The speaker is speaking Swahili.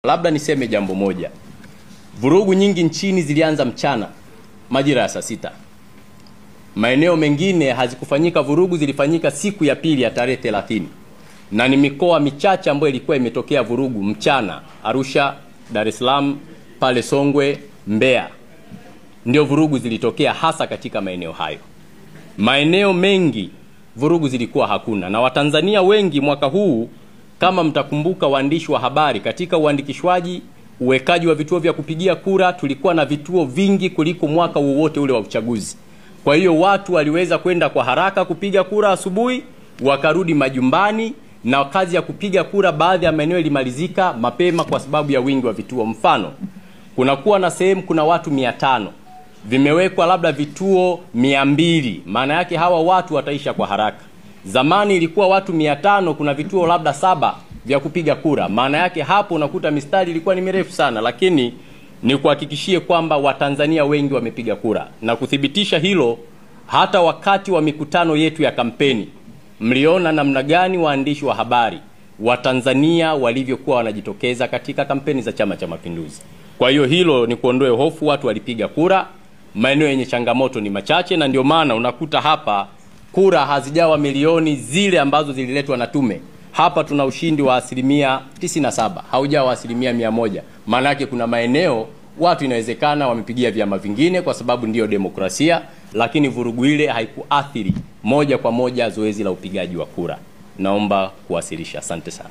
Labda niseme jambo moja. Vurugu nyingi nchini zilianza mchana majira ya saa 6. Maeneo mengine hazikufanyika vurugu, zilifanyika siku ya pili ya tarehe 30. Na ni mikoa michache ambayo ilikuwa imetokea vurugu mchana: Arusha, Dar es Salaam, pale Songwe, Mbeya. Ndio vurugu zilitokea hasa katika maeneo hayo. Maeneo mengi vurugu zilikuwa hakuna. Na Watanzania wengi mwaka huu, kama mtakumbuka waandishi wa habari, katika uandikishwaji, uwekaji wa vituo vya kupigia kura, tulikuwa na vituo vingi kuliko mwaka wowote ule wa uchaguzi. Kwa hiyo watu waliweza kwenda kwa haraka kupiga kura asubuhi, wakarudi majumbani, na kazi ya kupiga kura baadhi ya maeneo ilimalizika mapema kwa sababu ya wingi wa vituo. Mfano, kunakuwa na sehemu kuna watu 500, vimewekwa labda vituo 200, maana yake hawa watu wataisha kwa haraka. Zamani ilikuwa watu 500, kuna vituo labda 7 vya kupiga kura, maana yake hapo unakuta mistari ilikuwa ni mirefu sana. Lakini ni kuhakikishie kwamba Watanzania wengi wamepiga kura, na kuthibitisha hilo, hata wakati wa mikutano yetu ya kampeni mliona namna gani waandishi wa habari Watanzania walivyokuwa wanajitokeza katika kampeni za Chama cha Mapinduzi. Kwa hiyo hilo ni kuondoe hofu, watu walipiga kura. Maeneo yenye changamoto ni machache, na ndio maana unakuta hapa kura hazijawa milioni zile ambazo zililetwa na tume. Hapa tuna ushindi wa 97%, haujawa 100%. Maana yake kuna maeneo watu inawezekana wamepigia vyama vingine kwa sababu ndiyo demokrasia, lakini vurugu ile haikuathiri moja kwa moja zoezi la upigaji wa kura. Naomba kuwasilisha. Asante sana.